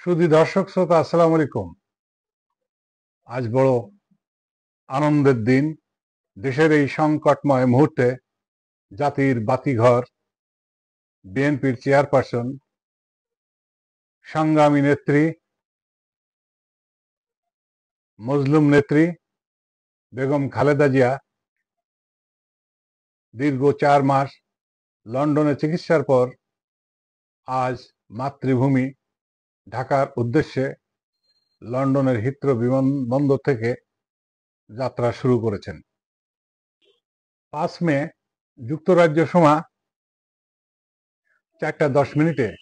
সুধী দর্শক শ্রোতা, আসসালামু আলাইকুম। আজ বড় আনন্দের দিন। দেশের এই সংকটময় মুহূর্তে জাতির বাতিঘর বিএনপির চেয়ারপারসন, সংগ্রামী নেত্রী, মজলুম নেত্রী বেগম খালেদা জিয়া দীর্ঘ 4 মাস লন্ডনে চিকিৎসার পর আজ মাতৃভূমি ঢাকার উদ্দেশ্যে লন্ডনের হিথ্রো বিমানবন্দর থেকে যাত্রা শুরু করেছেন। 5 মে যুক্তরাজ্য সময় 4:10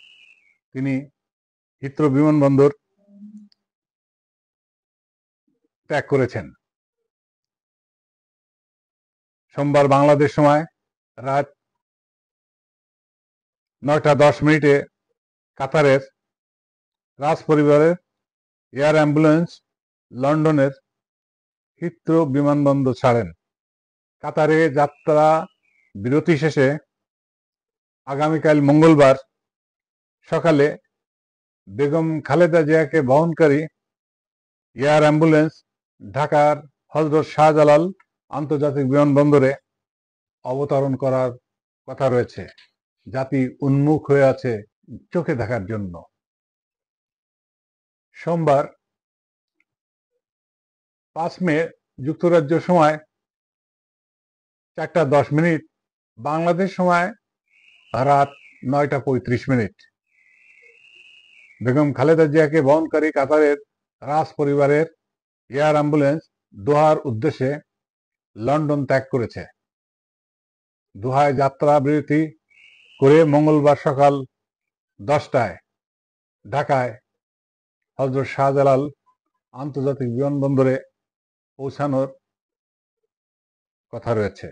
তিনি হিথ্রো বিমানবন্দর ত্যাগ করেছেন। সোমবার বাংলাদেশ সময় রাত 9:10 কাতারের রাজ পরিবারের এয়ার অ্যাম্বুলেন্স লন্ডনের হিথ্রো বিমানবন্দর ছাড়েন। কাতারে যাত্রা বিরতি শেষে আগামীকাল মঙ্গলবার সকালে বেগম খালেদা জিয়াকে বহনকারী এয়ার অ্যাম্বুলেন্স ঢাকার হযরত শাহজালাল আন্তর্জাতিক বিমানবন্দরে অবতরণ করার কথা রয়েছে। জাতি উন্মুখ হয়ে আছে চোখে দেখার জন্য। সোমবার 5 মে যুক্তরাজ্য সময় 4:10 বাংলাদেশ সময় রাত 9:35 বেগম খালেদা জিয়াকে বহনকারী কাতারের রাজ পরিবারের এয়ার অ্যাম্বুলেন্স দোহার উদ্দেশ্যে লন্ডন ত্যাগ করেছে। দোহায় যাত্রা বিরতি করে মঙ্গলবার সকাল 10টায় ঢাকায় হযরত শাহজালাল আন্তর্জাতিক বিমানবন্দরে পৌঁছানোর কথা রয়েছে।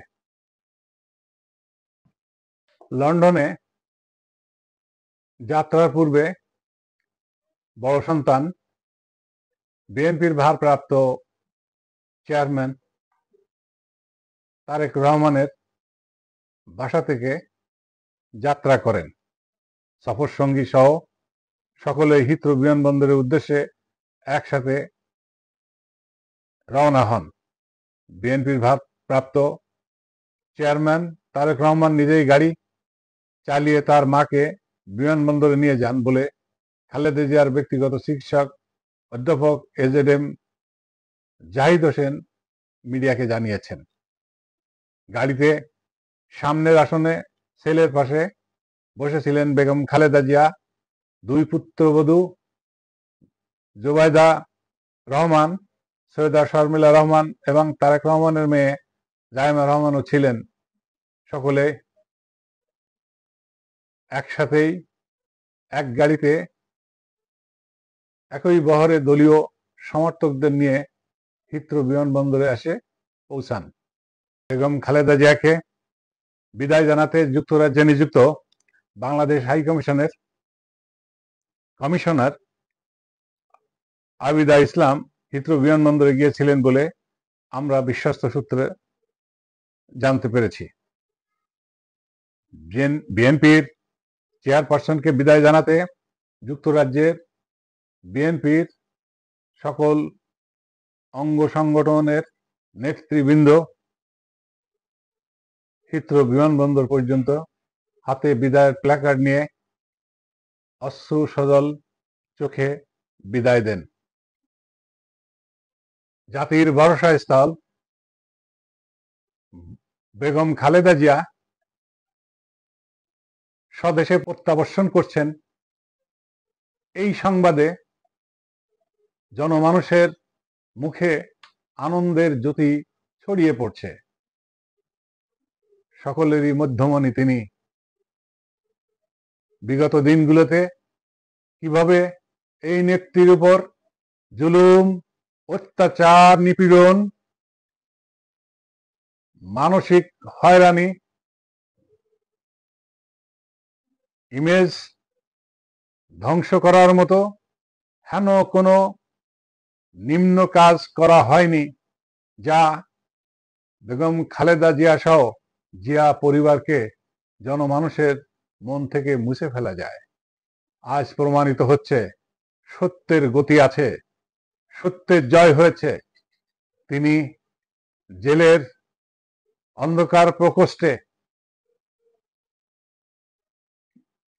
লন্ডনে যাত্রার পূর্বে বড় সন্তান বিএনপির ভারপ্রাপ্ত চেয়ারম্যান তারেক রহমানের বাসা থেকে যাত্রা করেন। সফর সঙ্গী সহ সকলে হিথ্রো বিমানবন্দরের উদ্দেশ্যে একসাথে রওনা হন। বিএনপির ভারপ্রাপ্ত চেয়ারম্যান তারেক রহমান নিজেই গাড়ি চালিয়ে তার মাকে বিমানবন্দরে নিয়ে যান বলে খালেদা জিয়ার ব্যক্তিগত চিকিৎসক অধ্যাপক এজেডএম জাহিদ হোসেন মিডিয়াকে জানিয়েছেন। গাড়িতে সামনের আসনে ছেলের পাশে বসেছিলেন বেগম খালেদা জিয়া, 2 পুত্রবধূ জোবাইদা রহমান, সৈয়দা শর্মিলা রহমান এবং তারেক রহমানের মেয়ে জাইমা রহমানও ছিলেন। সকলে একসাথেই এক গাড়িতে একই বহরে দলীয় সমর্থকদের নিয়ে হিথ্রো বিমানবন্দরে এসে পৌঁছান। বেগম খালেদা জিয়াকে বিদায় জানাতে যুক্তরাজ্যে নিযুক্ত বাংলাদেশ হাই কমিশনের কমিশনার আবিদা ইসলাম হিথ্রো বিমানবন্দরে গিয়েছিলেন বলে আমরা বিশ্বস্ত সূত্রে জানতে পেরেছি। বিএনপির চেয়ারপারসনকে বিদায় জানাতে যুক্তরাজ্যের বিএনপির সকল অঙ্গ সংগঠনের নেতৃবৃন্দ হিথ্রো বিমানবন্দর পর্যন্ত হাতে বিদায়ের প্ল্যাকার্ড নিয়ে অশ্রু সজল চোখে বিদায় দেন। জাতির ভরসা স্থল বেগম খালেদা জিয়া স্বদেশে প্রত্যাবর্তন করছেন, এই সংবাদে জনমানুষের মুখে আনন্দের জ্যোতি ছড়িয়ে পড়ছে। সকলেরই মধ্যমণি তিনি। বিগত দিনগুলোতে কিভাবে এই নেত্রীর উপর জুলুম, অত্যাচার, নিপীড়ন, মানসিক হয়রানি, ইমেজ ধ্বংস করার মতো হেন কোনো নিম্ন কাজ করা হয়নি যা বেগম খালেদা জিয়া সহ জিয়া পরিবারকে জনমানুষের মন থেকে মুছে ফেলা যায়। আজ প্রমাণিত হচ্ছে সত্যের গতি আছে, সত্যের জয় হয়েছে। তিনি জেলের অন্ধকার প্রকোষ্ঠে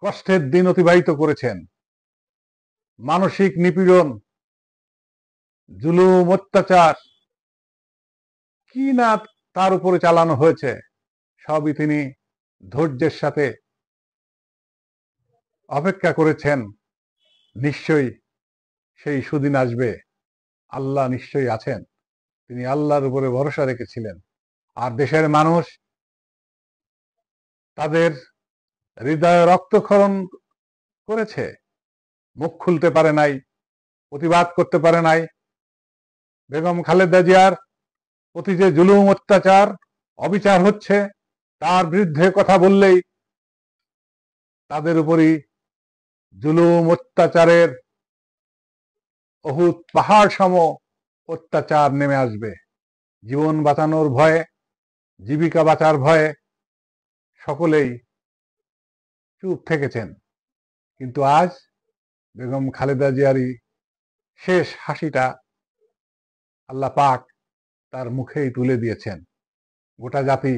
কষ্টের দিন অতিবাহিত করেছেন। মানসিক নিপীড়ন, জুলুম, অত্যাচার কি না তার উপরে চালানো হয়েছে, সবই তিনি ধৈর্যের সাথে অপেক্ষা করেছেন। নিশ্চয়ই সেই সুদিন আসবে, আল্লাহ নিশ্চয়ই আছেন। তিনি আল্লাহর উপরে ভরসা রেখেছিলেন। আর দেশের মানুষ তাদের হৃদয়ে রক্তক্ষরণ করেছে, মুখ খুলতে পারে নাই, প্রতিবাদ করতে পারে নাই। বেগম খালেদা জিয়ার প্রতি যে জুলুম, অত্যাচার, অবিচার হচ্ছে, তার বিরুদ্ধে কথা বললেই তাদের উপরই জুলুম, অত্যাচারের অহুত পাহাড় সম অত্যাচার নেমে আসবে। জীবন বাঁচানোর ভয়ে, জীবিকা বাঁচার ভয়ে সকলেই চুপ থেকেছেন। কিন্তু আজ বেগম খালেদা জিয়ারই শেষ হাসিটা আল্লাহ পাক তার মুখেই তুলে দিয়েছেন। গোটা জাতি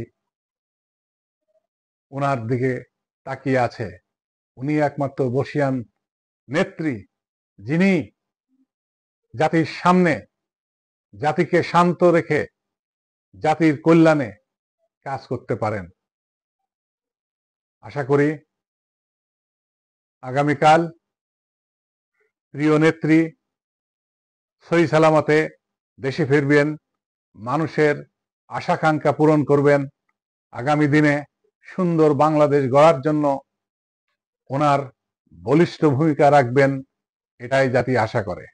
ওনার দিকে তাকিয়ে আছে। উনি একমাত্র বর্ষিয়ান নেত্রী, যিনি জাতির সামনে জাতিকে শান্ত রেখে জাতির কল্যাণে কাজ করতে পারেন। আশা করি আগামীকাল প্রিয় নেত্রী সহি সালামতে দেশে ফিরবেন, মানুষের আশাকাঙ্ক্ষা পূরণ করবেন, আগামী দিনে সুন্দর বাংলাদেশ গড়ার জন্য ওনার বলিষ্ঠ ভূমিকা রাখবেন, এটাই জাতি আশা করে।